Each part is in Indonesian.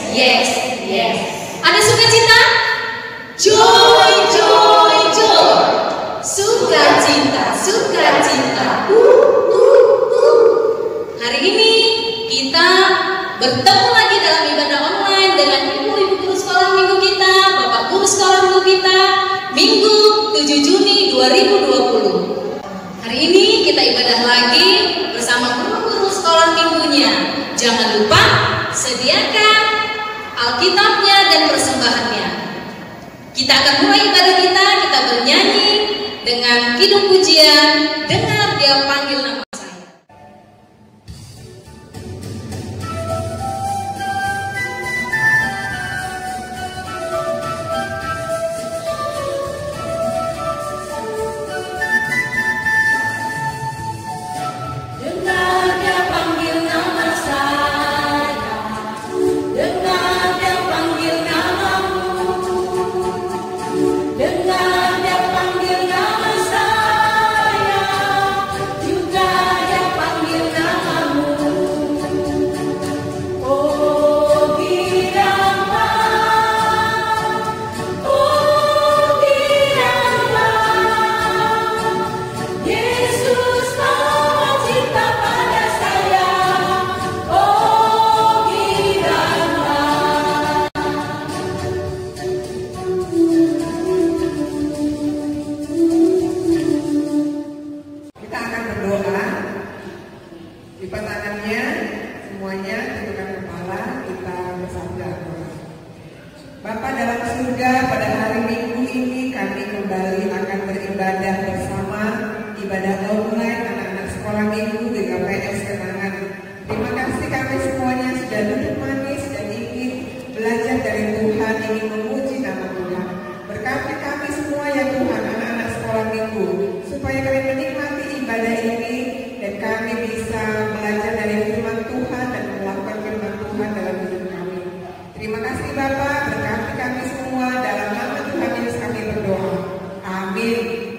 Yes, yes. Ada sukacita? Joy, joy, joy. Sukacita, sukacita. Hari ini kita bertemu lagi dalam ibadah online dengan ibu-ibu guru sekolah minggu kita, bapak guru sekolah minggu kita, Minggu 7 Juni 2020. Hari ini kita ibadah lagi bersama guru-guru sekolah minggunya. Jangan lupa sediakan Alkitabnya dan persembahannya. Kita akan mulai ibadah kita bernyanyi dengan kidung pujian, dengar dia panggil nama saya. Dengar dia panggil nama saya, dengar dia panggil namamu, dengar dia panggil nama saya, juga dia panggil namamu. Oh Dirama, Yesus mau cinta pada saya. Oh Dirama. Kita akan berdoa. Lipat tangannya, semuanya tundukkan kepala, kita bersabda. Bapa dalam surga, pada hari Minggu ini kami kembali akan beribadah bersama ibadah online anak-anak sekolah minggu di KPS Kenangan. Terima kasih kami semuanya sudah duduk manis dan ingin belajar dari Tuhan, ingin memuji nama Tuhan. Berkati kami semua ya Tuhan, anak-anak sekolah minggu, supaya kami menikmati ibadah ini dan kami bisa belajar dari firman Tuhan dan melakukan firman Tuhan dalam hidup kami. Terima kasih Bapak, berkati kami semua, dalam nama Tuhan Yesus kami berdoa. Amin.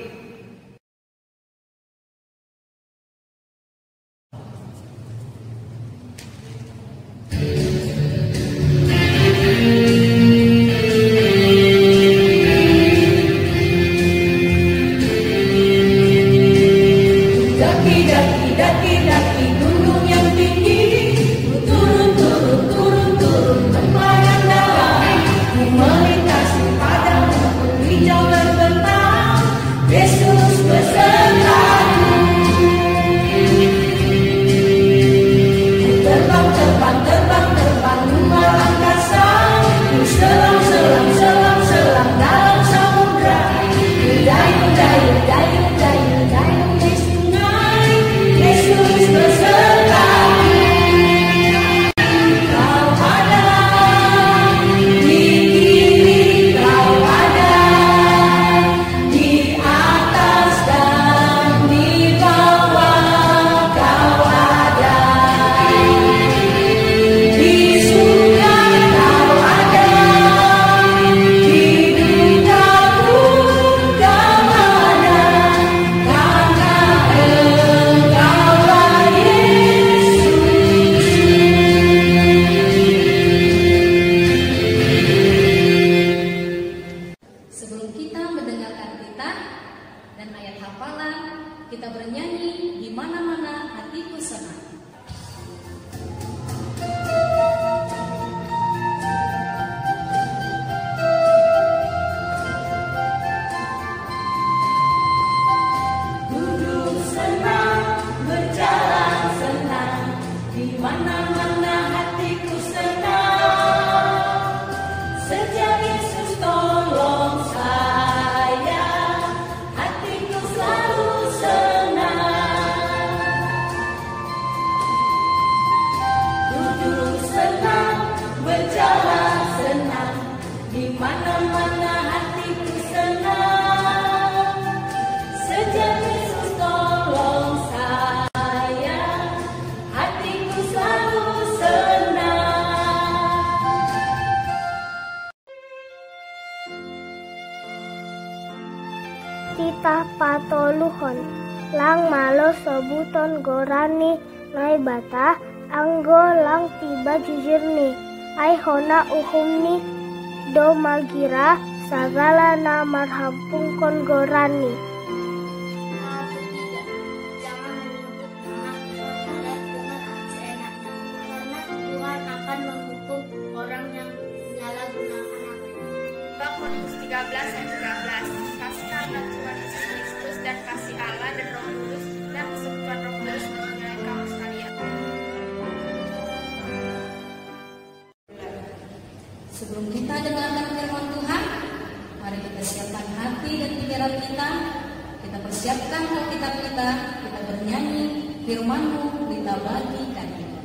Daki gunung yang tinggi, turun tempat yang dalam, ku melintasi padang rumput hijau terbentang, Yesus besertaku. Ku terbang luar angkasa, ku selam dalam samudra, berdayung di sungai, Yesus besertaku. Kau ada di kiri, kau ada di atas dan di bawah, kau ada di surga, kau ada di dukaku, kau ada karena Engkaulah Yesus. Sebelum kita mendengarkan kitab dan ayat hafalan, kita bernyanyi di mana-mana hatiku senang. Duduk senang, berjalan senang, di mana-mana hatiku senang. Sejak Yesus tolong saya, hatiku selalu senang. Duduk senang, berjalan senang, di mana-mana hatiku senang. Sejak Yesus tolong saya, hatiku selalu senang. Tita patoluhon lang malo sebuton gorani nai bata anggo lang tiba jujurni Ai hona uhumni do magira sagala na marhampung kon gorani. Jangan menyebut nama saudara dengan seenaknya, karena Tuhan akan menghukum orang yang menyalahgunakan namanya. Bab Korintus 13 ayat 13. Kasih karunia Tuhan Yesus Kristus dan kasih Allah dan Roh Kudus dan persekutuan Roh Kudus menyertai kamu sekalian. Sebelum kita dengarkan firman Tuhan, mari kita siapkan hati dan pikiran kita. Kita persiapkan Alkitab kita bernyanyi firman-Mu kita bagikan kita.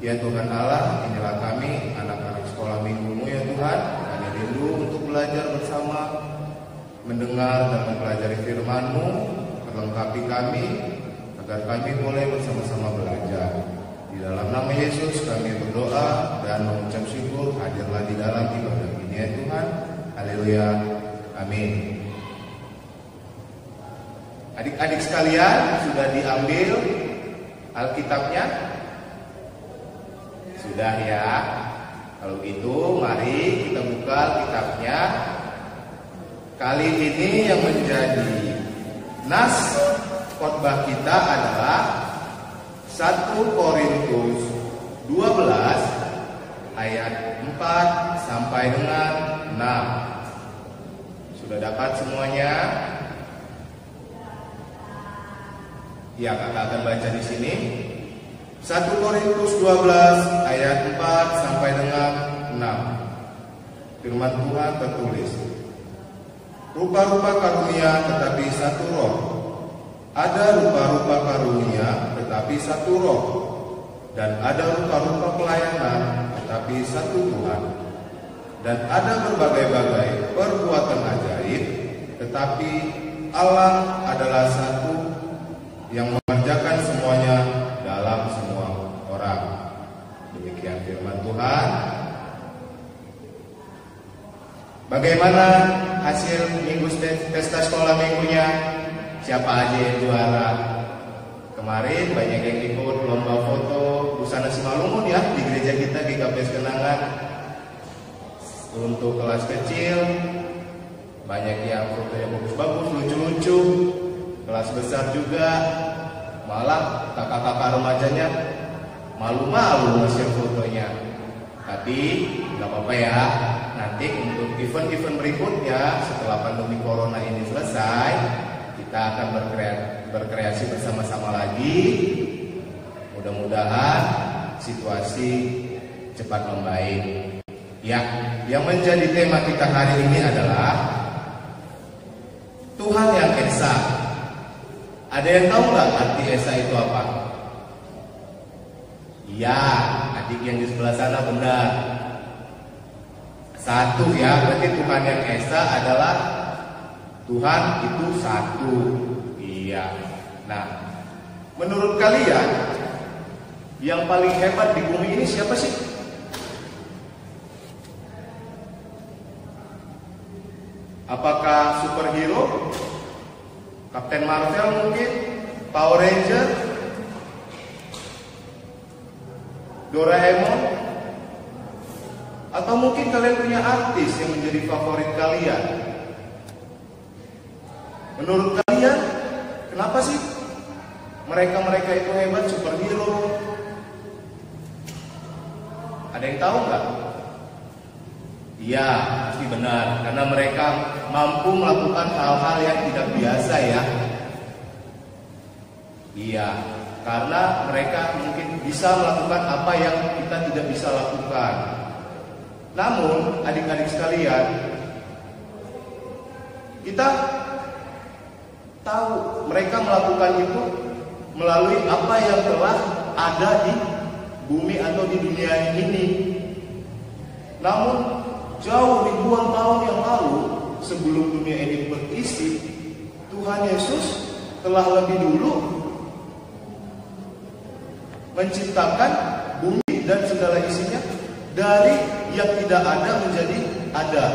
Ya Tuhan Allah, inilah kami, anak-anak sekolah minggu-Mu ya Tuhan. Kami rindu untuk belajar bersama, mendengar dan mempelajari firman-Mu. Perlengkapi kami, agar kami boleh bersama-sama belajar. Di dalam nama Yesus kami berdoa dan mengucap syukur, hadirlah di dalam ibadah ini ya Tuhan. Haleluya, amin. Adik-adik sekalian, sudah diambil Alkitabnya? Sudah ya. Kalau gitu mari kita buka kitabnya. Kali ini yang menjadi nas khotbah kita adalah 1 Korintus 12 ayat 4 sampai dengan 6. Sudah dapat semuanya? Ya, kakak akan baca di sini. 1 Korintus 12 ayat 4 sampai dengan 6. Firman Tuhan tertulis, rupa-rupa karunia tetapi satu roh. Ada rupa-rupa karunia tetapi satu roh. Dan ada rupa-rupa pelayanan tetapi satu Tuhan. Dan ada berbagai-bagai perbuatan ajaib, tetapi Allah adalah satu yang mengerjakan semuanya dalam semua orang. Demikian firman Tuhan. Bagaimana hasil minggu pesta sekolah minggunya? Siapa aja yang juara? Kemarin banyak yang ikut lomba foto busana Simalungun ya di gereja kita di GKPS Kenangan. Untuk kelas kecil banyak yang fotonya bagus-bagus, lucu-lucu. Kelas besar juga, malah kakak-kakak remajanya malu-malu ngasih fotonya. Tapi nggak apa-apa ya, nanti untuk event-event berikutnya setelah pandemi corona ini selesai, kita akan berkreasi bersama-sama lagi. Mudah-mudahan situasi cepat membaik. Ya, yang menjadi tema kita hari ini adalah Tuhan yang Esa. Ada yang tahu nggak arti Esa itu apa? Iya, adik yang di sebelah sana benar. Satu ya, berarti Tuhan yang Esa adalah Tuhan itu satu. Iya. Nah, menurut kalian yang paling hebat di bumi ini siapa sih? Apakah superhero? Kapten Marvel mungkin? Power Ranger? Doraemon? Atau mungkin kalian punya artis yang menjadi favorit kalian? Menurut kalian, kenapa sih mereka itu hebat, superhero? Ada yang tahu nggak? Iya, pasti benar. Karena mereka mampu melakukan hal-hal yang tidak biasa ya. Iya, karena mereka mungkin bisa melakukan apa yang kita tidak bisa lakukan. Namun, adik-adik sekalian, kita tahu mereka melakukan itu melalui apa yang telah ada di bumi atau di dunia ini. Namun, jauh ribuan tahun yang lalu, sebelum dunia ini berisi, Tuhan Yesus telah lebih dulu menciptakan bumi dan segala isinya dari yang tidak ada menjadi ada.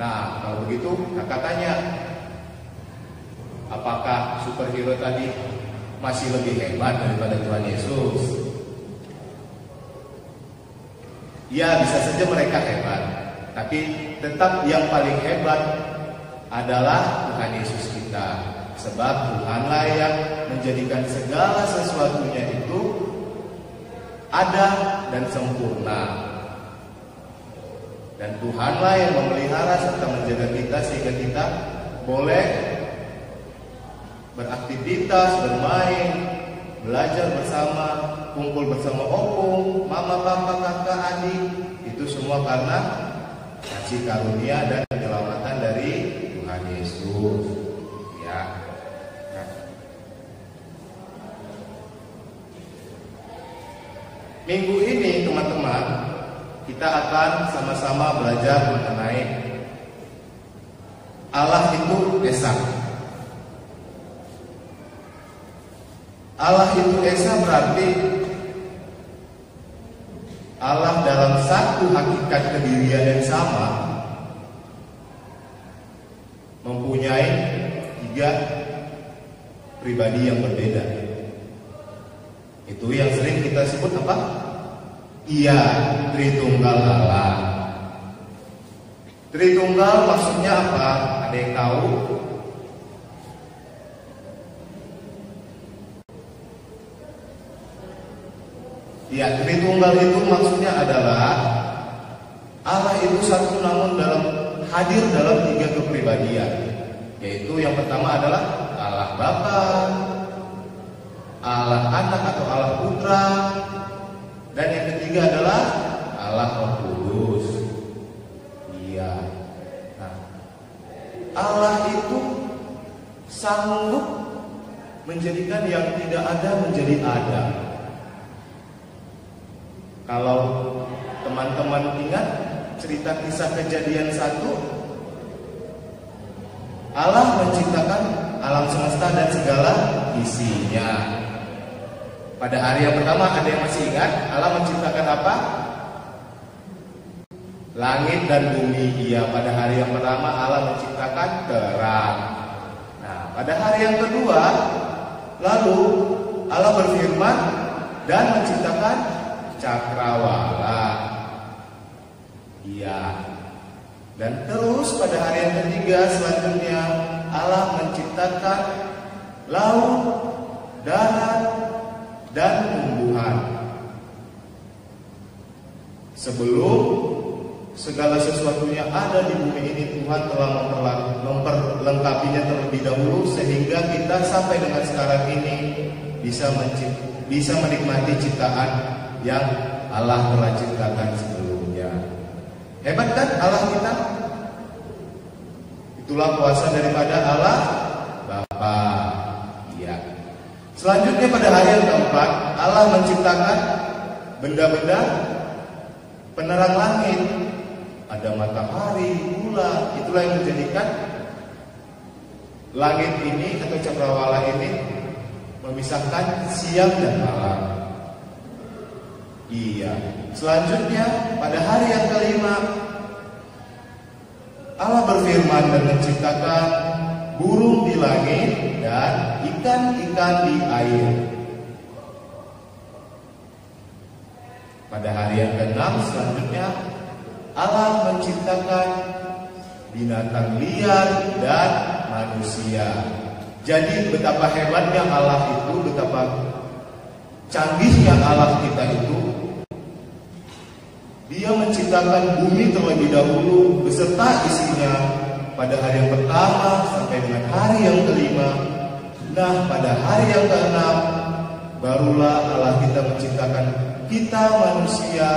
Nah, kalau begitu kakak tanya, apakah superhero tadi masih lebih hebat daripada Tuhan Yesus? Ya, bisa saja mereka hebat, tapi tetap yang paling hebat adalah Tuhan Yesus kita. Sebab Tuhanlah yang menjadikan segala sesuatunya itu ada dan sempurna. Dan Tuhanlah yang memelihara serta menjaga kita sehingga kita boleh beraktivitas, bermain, belajar bersama, kumpul bersama opung, mama, papa, kakak, adik. Itu semua karena kasih karunia dan penyelamatan dari Tuhan Yesus. Ya. Minggu ini teman-teman, kita akan sama-sama belajar mengenai Allah itu Esa. Allah itu Esa berarti Allah dalam satu hakikat kedirian yang sama mempunyai 3 pribadi yang berbeda. Itu yang sering kita sebut apa? Iya, Tritunggal Allah. Tritunggal maksudnya apa? Ada yang tahu? Ya, Tritunggal itu maksudnya adalah Allah itu satu namun hadir dalam 3 kepribadian. Yaitu yang pertama adalah Allah Bapa, Allah Anak atau Allah Putra, dan yang ketiga adalah Allah Roh Kudus. Iya. Nah, Allah itu sanggup menjadikan yang tidak ada menjadi ada. Kalau teman-teman ingat cerita kisah Kejadian 1, Allah menciptakan alam semesta dan segala isinya. Pada hari yang pertama, ada yang masih ingat Allah menciptakan apa? Langit dan bumi. Iya, pada hari yang pertama Allah menciptakan terang. Nah, pada hari yang kedua, lalu Allah berfirman dan menciptakan cakrawala. Iya. Dan terus pada hari yang ketiga selanjutnya Allah menciptakan laut, darat, dan tumbuhan. Sebelum segala sesuatunya ada di bumi ini, Tuhan telah memperlengkapinya terlebih dahulu sehingga kita sampai dengan sekarang ini bisa menikmati ciptaan yang Allah telah ciptakan sebelumnya. Hebat kan Allah kita? Itulah kuasa daripada Allah Bapa. Selanjutnya pada hari yang keempat, Allah menciptakan benda-benda penerang langit. Ada matahari, bulan, itulah yang menjadikan langit ini atau cakrawala ini memisahkan siang dan malam. Iya. Selanjutnya pada hari yang kelima, Allah berfirman dan menciptakan burung di langit dan ikan-ikan di air. Pada hari yang keenam selanjutnya Allah menciptakan binatang liar dan manusia. Jadi betapa hebatnya Allah itu, betapa canggihnya Allah kita itu. Dia menciptakan bumi terlebih dahulu beserta isinya pada hari yang pertama sampai dengan hari yang kelima. Nah, pada hari yang keenam barulah Allah kita menciptakan kita manusia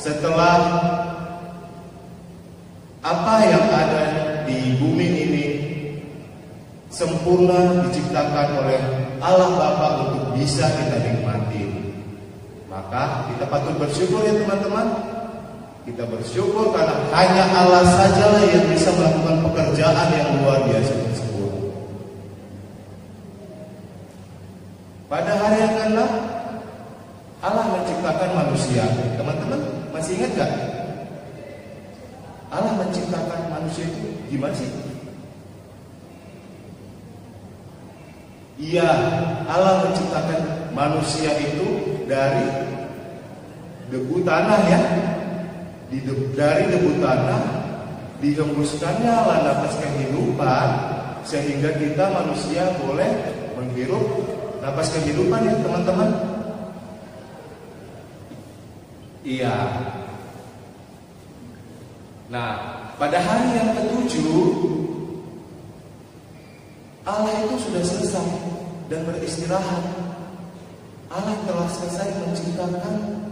setelah apa yang ada di bumi ini sempurna diciptakan oleh Allah Bapa untuk bisa kita nikmati. Maka kita patut bersyukur ya teman-teman. Kita bersyukur karena hanya Allah sajalah yang bisa melakukan pekerjaan yang luar biasa tersebut. Pada hari yang keenam Allah menciptakan manusia. Teman-teman masih ingat gak? Allah menciptakan manusia itu gimana sih? Iya, Allah menciptakan manusia itu dari debu tanah ya. Dari debu tanah dihembuskannya lah nafas kehidupan sehingga kita manusia boleh menghirup nafas kehidupan ya teman-teman. Iya. Nah, pada hari yang ketujuh Allah itu sudah selesai dan beristirahat. Allah telah selesai menciptakan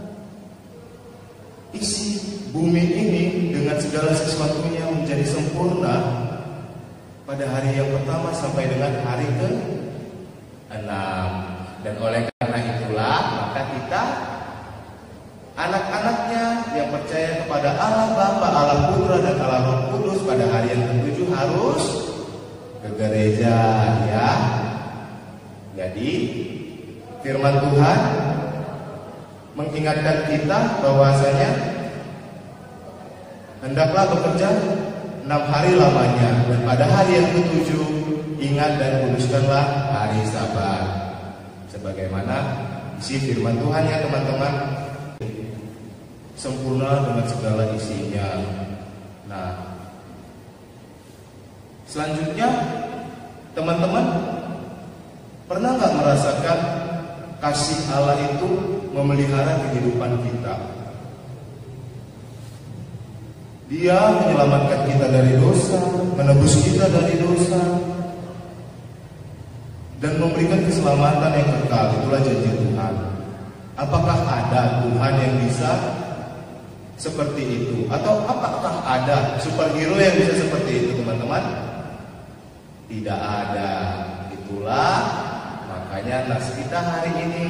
isi bumi ini dengan segala sesuatunya menjadi sempurna pada hari yang pertama sampai dengan hari ke-6. Dan oleh karena itulah maka kita anak-anaknya yang percaya kepada Allah Bapa, Allah Putra dan Allah Roh Kudus pada hari yang ke-7 harus ke gereja ya. Jadi firman Tuhan mengingatkan kita bahwasanya hendaklah bekerja 6 hari lamanya dan pada hari yang ke-7 ingat dan kuduskanlah hari Sabat. Sebagaimana isi firman Tuhan ya teman-teman, sempurna dengan segala isinya. Nah, selanjutnya teman-teman pernah nggak merasakan kasih Allah itu memelihara kehidupan kita? Dia menyelamatkan kita dari dosa, menebus kita dari dosa, dan memberikan keselamatan yang kekal. Itulah janji Tuhan. Apakah ada Tuhan yang bisa seperti itu? Atau apakah ada superhero yang bisa seperti itu teman-teman? Tidak ada. Itulah makanya nas kita hari ini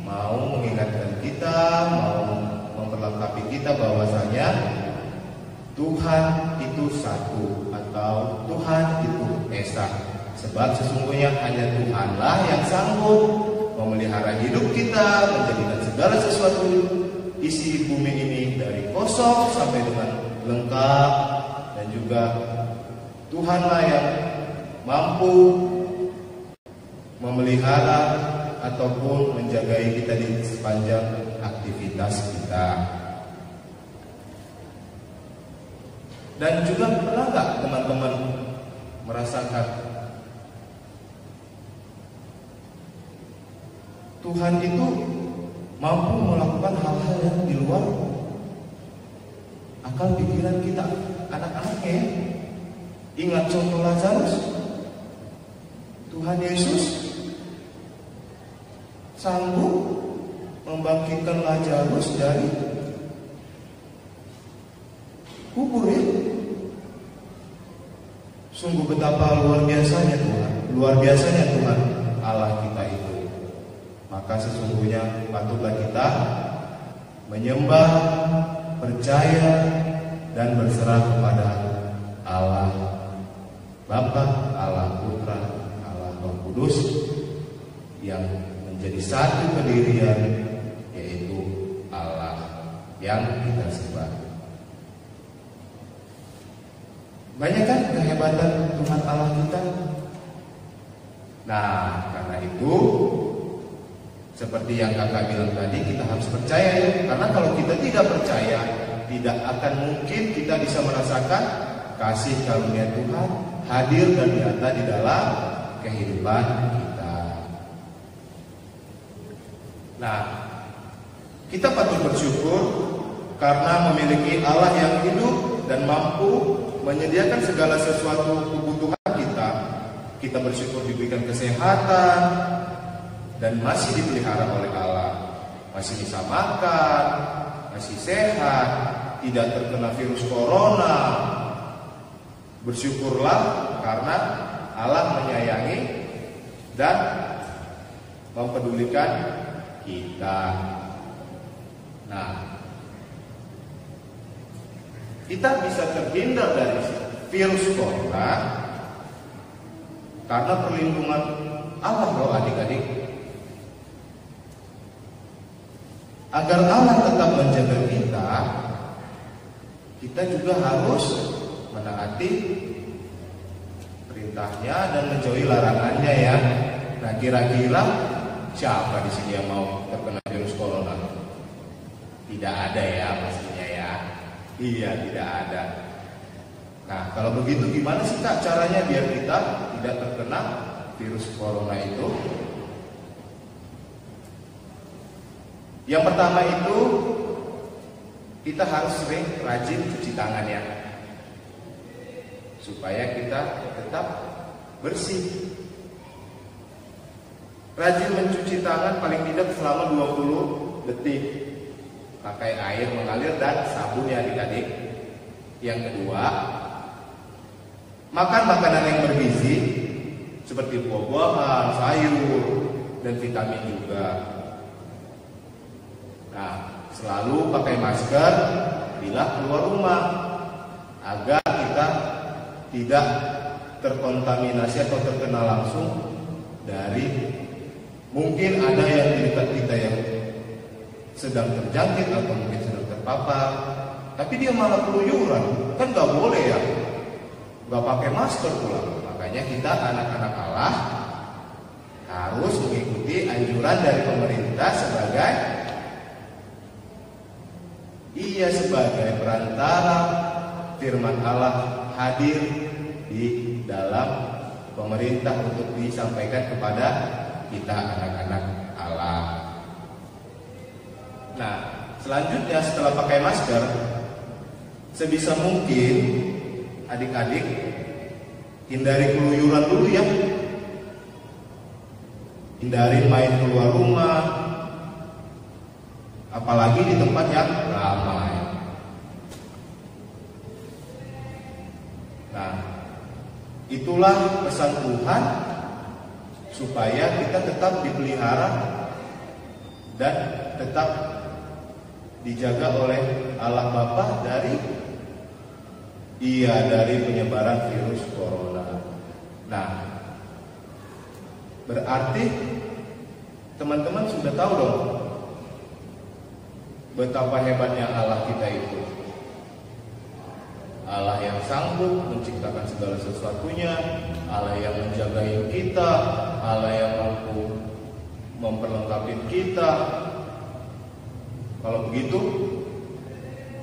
mau mengingatkan kita, mau memperlengkapi kita bahwasanya Tuhan itu satu atau Tuhan itu esa. Sebab sesungguhnya hanya Tuhanlah yang sanggup memelihara hidup kita, menjadikan segala sesuatu isi bumi ini dari kosong sampai dengan lengkap, dan juga Tuhanlah yang mampu memelihara ataupun menjagai kita di sepanjang aktivitas kita. Dan juga pernah nggak teman-teman merasakan Tuhan itu mampu melakukan hal-hal yang di luar akal pikiran kita anak-anaknya? Ingat contoh Lazarus. Tuhan Yesus sanggup membangkitkan Lazarus dari kubur ya. Sungguh betapa luar biasanya Tuhan. Luar biasanya Tuhan. Allah kita itu, maka sesungguhnya patutlah kita menyembah, percaya, dan berserah kepada Allah Bapa, Allah Putra, Allah Roh Kudus yang menjadi satu pendirian, yaitu Allah yang kita sembah. Banyak kan kehebatan Tuhan Allah kita? Nah, karena itu seperti yang kakak bilang tadi, kita harus percaya ya. Karena kalau kita tidak percaya, tidak akan mungkin kita bisa merasakan kasih karunia Tuhan hadir dan nyata di dalam kehidupan kita. Nah, kita patut bersyukur karena memiliki Allah yang hidup dan mampu menyediakan segala sesuatu kebutuhan kita. Kita bersyukur diberikan kesehatan dan masih dipelihara oleh Allah, masih bisa makan, masih sehat, tidak terkena virus corona. Bersyukurlah karena Allah menyayangi dan mempedulikan kita. Nah, kita bisa terhindar dari virus corona karena perlindungan Allah loh adik-adik. Agar Allah tetap menjaga kita juga harus menaati perintahnya dan menjauhi larangannya ya. Nah, kira-kira siapa di sini yang mau terkena virus corona? Tidak ada ya pastinya ya. Iya, tidak ada. Nah, kalau begitu gimana sih Kak caranya biar kita tidak terkena virus corona itu? Yang pertama itu kita harus sering rajin cuci tangan ya, supaya kita tetap bersih. Rajin mencuci tangan paling tidak selama 20 detik. Pakai air mengalir dan sabun ya adik-adik. Yang kedua, makan makanan yang bergizi seperti buah-buahan, sayur, dan vitamin juga. Nah, selalu pakai masker bila keluar rumah agar kita tidak terkontaminasi atau terkena langsung dari mungkin ada yang di dekat kita yang sedang terjangkit atau mungkin sedang terpapar, tapi dia malah keluyuran, kan nggak boleh ya, nggak pakai masker pula. Makanya kita anak-anak Allah harus mengikuti anjuran dari pemerintah sebagai perantara firman Allah hadir di dalam pemerintah untuk disampaikan kepada kita anak-anak Allah. Nah, selanjutnya setelah pakai masker, sebisa mungkin adik-adik hindari keluyuran dulu ya. Hindari main keluar rumah, apalagi di tempat yang ramai. Nah, itulah pesan Tuhan supaya kita tetap dipelihara dan tetap dijaga oleh Allah Bapa dari penyebaran virus corona. Nah, berarti teman-teman sudah tahu dong betapa hebatnya Allah kita itu. Allah yang sanggup menciptakan segala sesuatunya, Allah yang menjaga kita, Allah yang mampu memperlengkapi kita. Kalau begitu,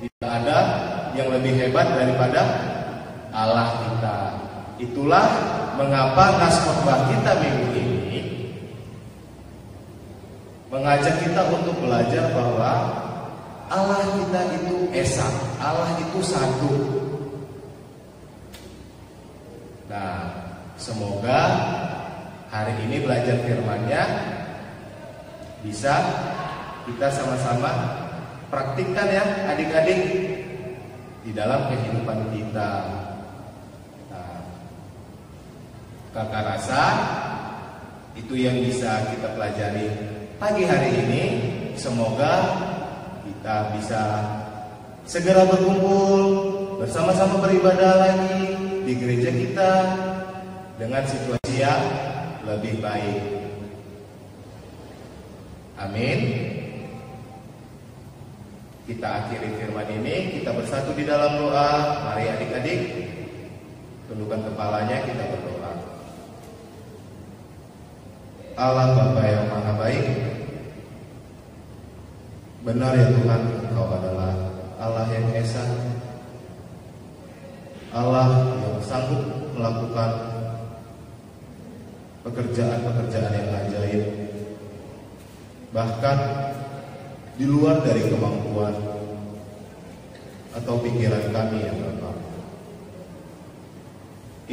tidak ada yang lebih hebat daripada Allah kita. Itulah mengapa nas khotbah kita minggu ini mengajak kita untuk belajar bahwa Allah kita itu esa, Allah itu satu. Nah, semoga hari ini belajar firman-Nya bisa kita sama-sama praktikkan ya adik-adik di dalam kehidupan kita. Nah, kakak rasa itu Itu yang bisa kita pelajari pagi hari ini. Semoga kita bisa segera berkumpul, bersama-sama beribadah lagi di gereja kita dengan situasi yang lebih baik. Amin. Kita akhiri firman ini, kita bersatu di dalam doa. Mari adik-adik, tundukkan kepalanya, kita berdoa. Allah Bapa yang Maha Baik, benar ya Tuhan, Engkau adalah Allah yang esa, Allah yang sanggup melakukan pekerjaan-pekerjaan yang ajaib, bahkan di luar dari kemampuan atau pikiran kami ya Bapa.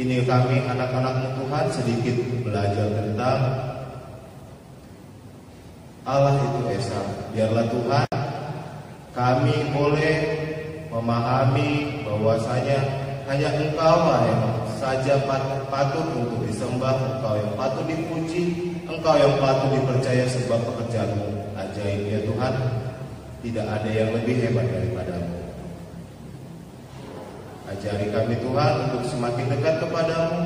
Ini kami anak-anak-Mu Tuhan sedikit belajar tentang Allah itu esa. Biarlah Tuhan kami boleh memahami bahwasanya hanya Engkau yang saja patut untuk disembah, Engkau yang patut dipuji, Engkau yang patut dipercaya sebab pekerjaan-Mu ajaib ya Tuhan. Tidak ada yang lebih hebat daripada-Mu. Ajari kami Tuhan untuk semakin dekat kepadamu,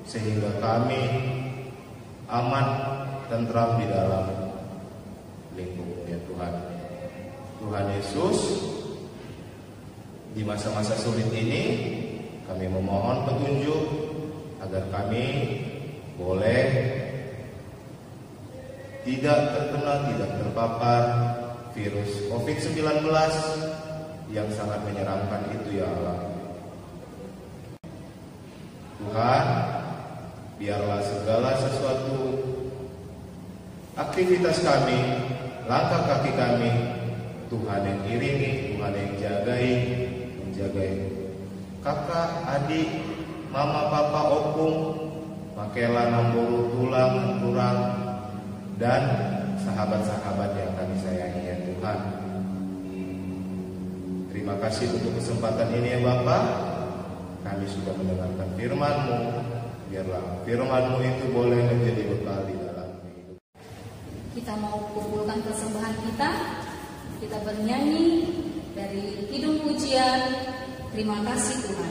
sehingga kami aman, tentram di dalam lingkup ya Tuhan. Tuhan Yesus, di masa-masa sulit ini kami memohon petunjuk agar kami boleh tidak terkena, tidak terpapar virus COVID-19 yang sangat menyeramkan itu ya Allah. Tuhan, biarlah segala sesuatu aktivitas kami, langkah kaki kami, Tuhan yang iringi, Tuhan yang menjagai kakak, adik, mama, papa, opung, makela, namburu, tulang, kurang, dan sahabat-sahabat yang kami sayangi ya Tuhan. Terima kasih untuk kesempatan ini ya Bapak. Kami sudah mendengarkan firman-Mu. Biarlah firman-Mu itu boleh menjadi bekal di dalam hidup. Kita mau kumpulkan persembahan kita. Kita bernyanyi dari Kidung Pujian Terima Kasih Tuhan.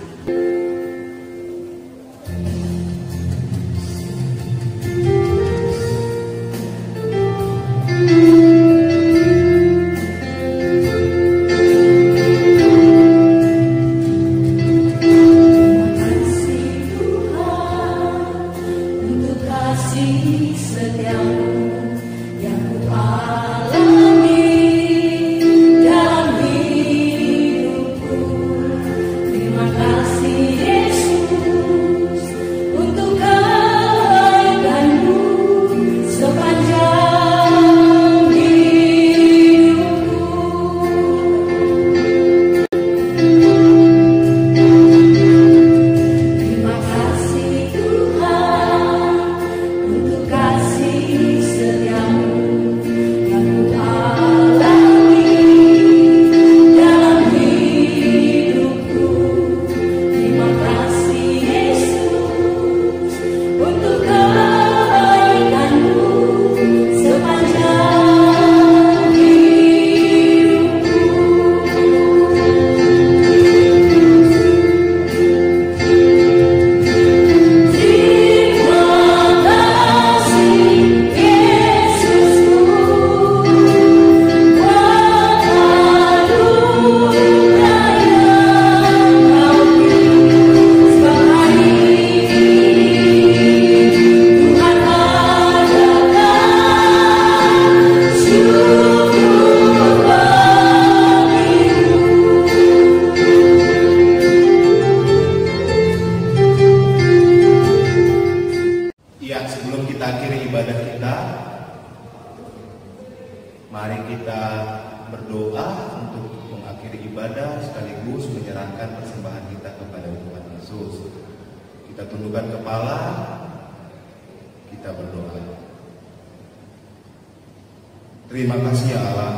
Terima kasih ya Allah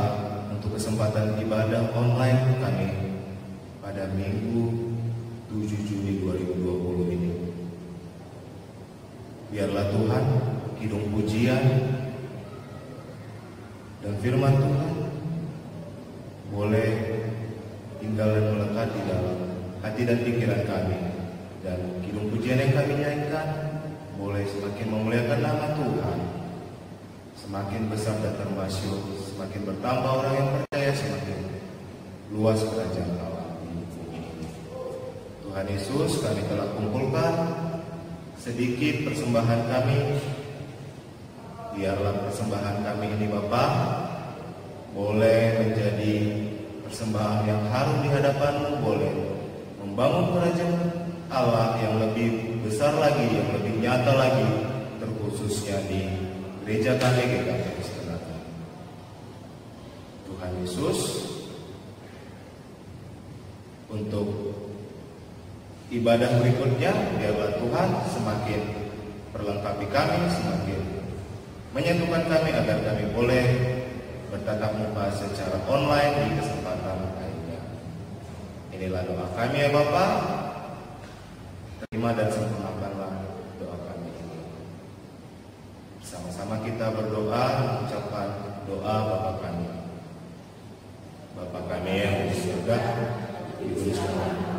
untuk kesempatan ibadah online kami pada Minggu 7 Juni 2020 ini. Biarlah Tuhan kidung pujian dan firman Tuhan boleh tinggal dan melekat di dalam hati dan pikiran kami, dan kidung pujian yang kami nyanyikan boleh semakin memuliakan nama Tuhan, semakin besar dan termasyhur, semakin bertambah orang yang percaya, semakin luas kerajaan Allah di bumi ini. Tuhan Yesus, kami telah kumpulkan sedikit persembahan kami. Biarlah persembahan kami ini Bapa boleh menjadi persembahan yang harum di hadapan-Mu, boleh membangun kerajaan Allah yang lebih besar lagi, yang lebih nyata lagi, terkhususnya di gereja kami GKP Selatan. Tuhan Yesus, untuk ibadah berikutnya biarlah Tuhan semakin perlengkapi kami, semakin menyatukan kami agar kami boleh bertatap muka secara online di kesempatan lainnya. Inilah doa kami ya Bapa. Terima dan sempurnakanlah doa kami ini. Bersama-sama kita berdoa mengucapkan doa Bapa kami. Bapa kami yang di surga, dikuduskanlah